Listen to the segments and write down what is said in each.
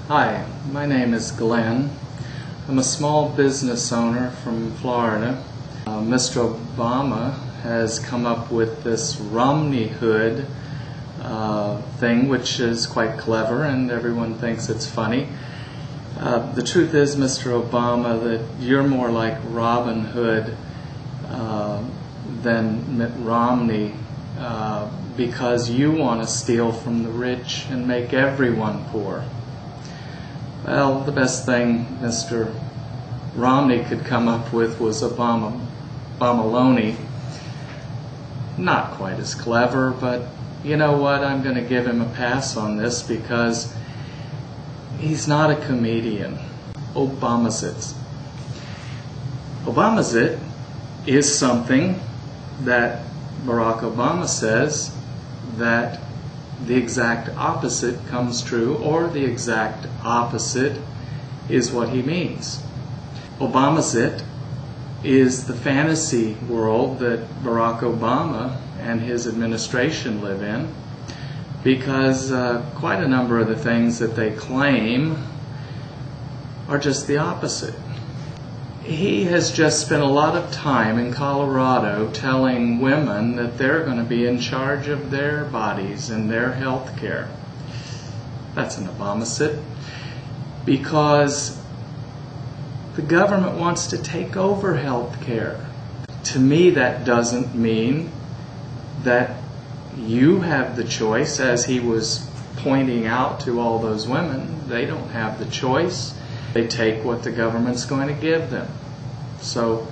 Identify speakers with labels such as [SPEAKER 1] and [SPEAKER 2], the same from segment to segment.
[SPEAKER 1] Hi, my name is Glenn. I'm a small business owner from Florida. Mr. Obama has come up with this Romneyhood thing, which is quite clever, and everyone thinks it's funny. The truth is, Mr. Obama, that you're more like Robin Hood than Mitt Romney because you want to steal from the rich and make everyone poor. Well, the best thing Mr. Romney could come up with was Obamaloney. Not quite as clever, but you know what? I'm going to give him a pass on this because he's not a comedian. Obamasite. Obamasite is something that Barack Obama says that the exact opposite comes true, or the exact opposite is what he means. Obamasite is the fantasy world that Barack Obama and his administration live in, because quite a number of the things that they claim are just the opposite. He has just spent a lot of time in Colorado telling women that they're going to be in charge of their bodies and their health care. That's an Obamasite, because the government wants to take over health care. To me, that doesn't mean that you have the choice, as he was pointing out to all those women. They don't have the choice. They take what the government's going to give them. So,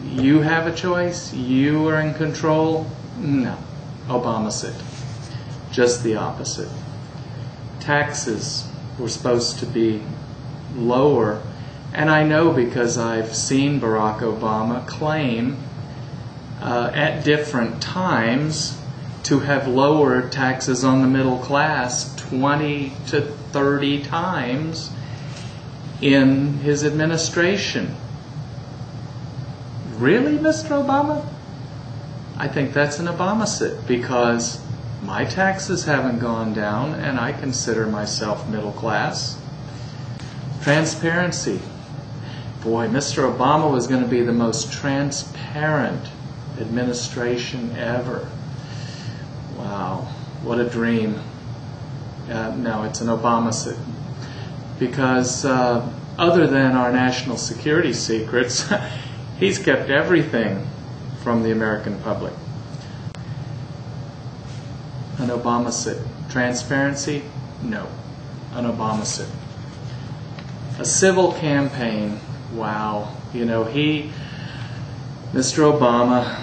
[SPEAKER 1] you have a choice? You are in control? No. Obamasite. Just the opposite. Taxes were supposed to be lower, and I know because I've seen Barack Obama claim at different times to have lowered taxes on the middle class 20 to 30 times in his administration. Really, Mr. Obama? I think that's an Obamasite, because my taxes haven't gone down and I consider myself middle class. Transparency. Boy, Mr. Obama was going to be the most transparent administration ever. Wow, what a dream. No, it's an Obamasite. Because other than our national security secrets, he's kept everything from the American public. An Obamasite. Transparency? No. An Obamasite. A civil campaign. Wow. You know, Mr. Obama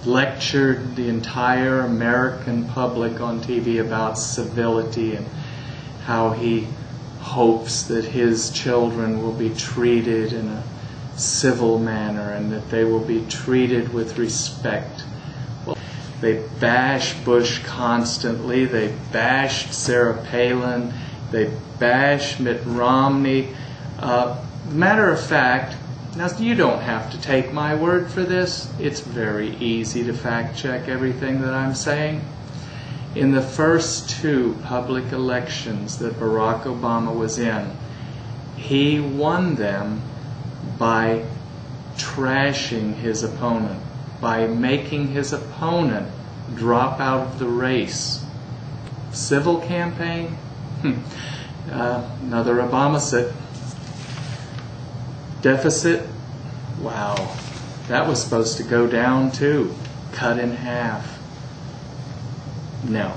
[SPEAKER 1] lectured the entire American public on TV about civility and how he hopes that his children will be treated in a civil manner and that they will be treated with respect. Well, they bash Bush constantly. They bashed Sarah Palin. They bash Mitt Romney. Matter of fact, now you don't have to take my word for this. It's very easy to fact check everything that I'm saying. In the first two public elections that Barack Obama was in, he won them by trashing his opponent, by making his opponent drop out of the race. Civil campaign? Another Obamasite. Deficit? Wow, that was supposed to go down too, cut in half. No.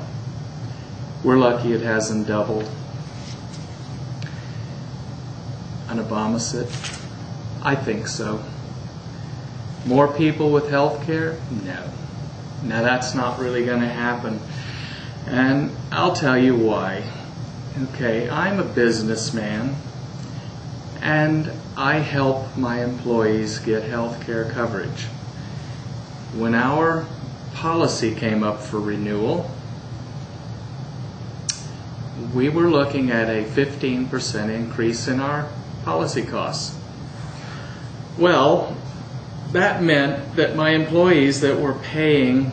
[SPEAKER 1] We're lucky it hasn't doubled. An Obamasite? I think so. More people with health care? No. Now that's not really going to happen. And I'll tell you why. Okay, I'm a businessman, and I help my employees get health care coverage. When our policy came up for renewal, we were looking at a 15% increase in our policy costs. Well, that meant that my employees that were paying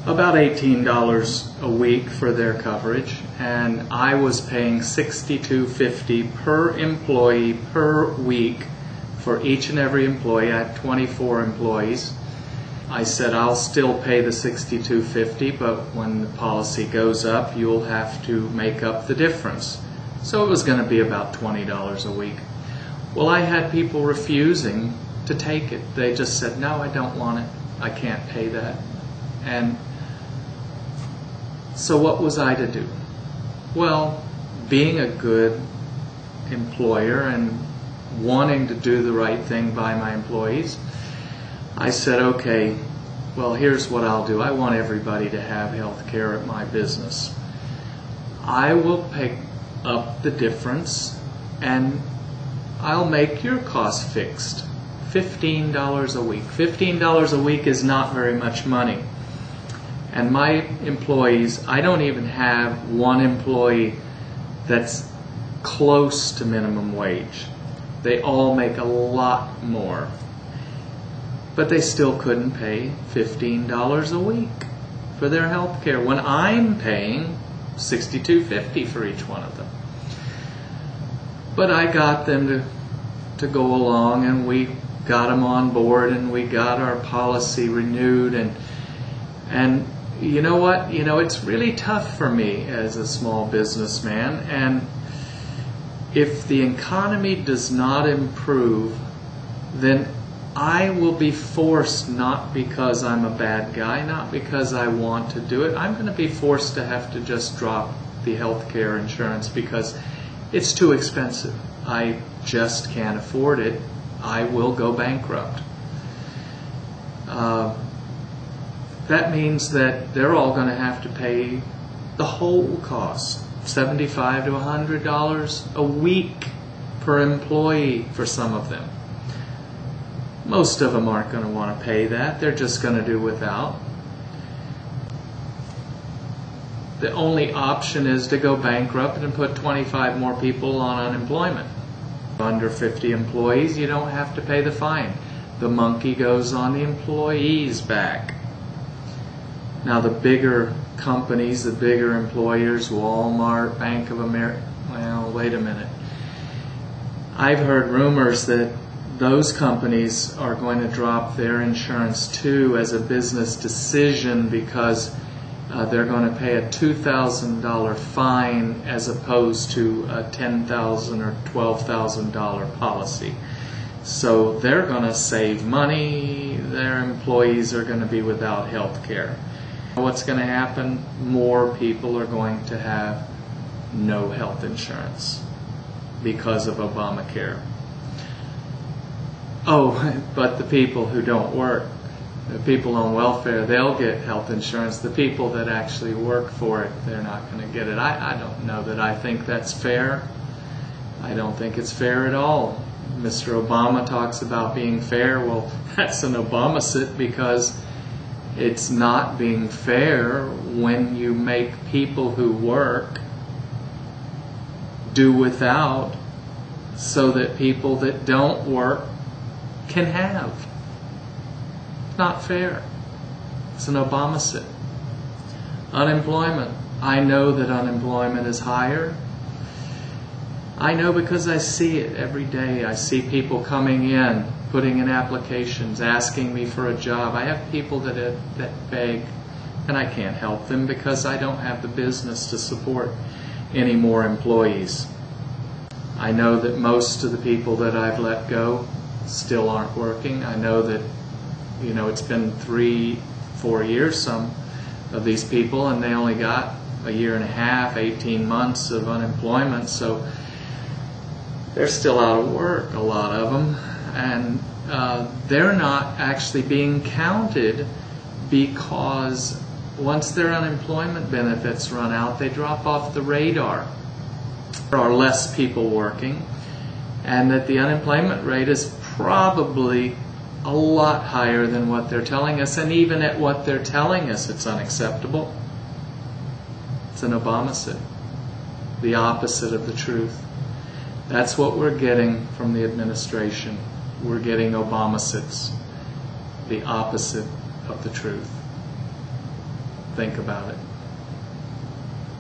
[SPEAKER 1] about $18 a week for their coverage, and I was paying $62.50 per employee per week for each and every employee. I had 24 employees. I said, I'll still pay the $62.50, but when the policy goes up, you'll have to make up the difference. So it was going to be about $20 a week. Well, I had people refusing to take it. They just said, no, I don't want it. I can't pay that. And so what was I to do? Well, being a good employer and wanting to do the right thing by my employees, I said, okay, well, here's what I'll do. I want everybody to have health care at my business. I will pick up the difference and I'll make your cost fixed. $15 a week. $15 a week is not very much money. And my employees, I don't even have one employee that's close to minimum wage. They all make a lot more. But they still couldn't pay $15 a week for their health care when I'm paying $62.50 for each one of them. But I got them to go along, and we got them on board, and we got our policy renewed, and you know what? You know, it's really tough for me as a small businessman, and if the economy does not improve, then I will be forced, not because I'm a bad guy, not because I want to do it, I'm going to be forced to have to just drop the health care insurance because it's too expensive. I just can't afford it. I will go bankrupt. That means that they're all going to have to pay the whole cost, $75 to $100 a week per employee for some of them. Most of them aren't going to want to pay that. They're just going to do without. The only option is to go bankrupt and put 25 more people on unemployment. Under 50 employees, you don't have to pay the fine. The monkey goes on the employee's back. Now the bigger companies, the bigger employers, Walmart, Bank of America, well, wait a minute. I've heard rumors that those companies are going to drop their insurance too as a business decision because they're going to pay a $2,000 fine as opposed to a $10,000 or $12,000 policy. So they're going to save money. Their employees are going to be without health care. What's going to happen? More people are going to have no health insurance because of Obamacare. Oh, but the people who don't work, the people on welfare, they'll get health insurance. The people that actually work for it, they're not going to get it. I don't know that I think that's fair. I don't think it's fair at all. Mr. Obama talks about being fair. Well, that's an obamasite because it's not being fair when you make people who work do without so that people that don't work can have. Not fair. It's an obamasite. Unemployment. I know that unemployment is higher. I know because I see it every day. I see people coming in, putting in applications, asking me for a job. I have people that beg, and I can't help them because I don't have the business to support any more employees. I know that most of the people that I've let go still aren't working. I know that, you know, it's been 3-4 years, some of these people, and they only got a year and a half, 18 months of unemployment, so they're still out of work, a lot of them, and they're not actually being counted because once their unemployment benefits run out, they drop off the radar. There are less people working, and that the unemployment rate is probably a lot higher than what they're telling us, and even at what they're telling us, it's unacceptable. It's an obamasite, the opposite of the truth. That's what we're getting from the administration. We're getting obamasites, the opposite of the truth. think about it.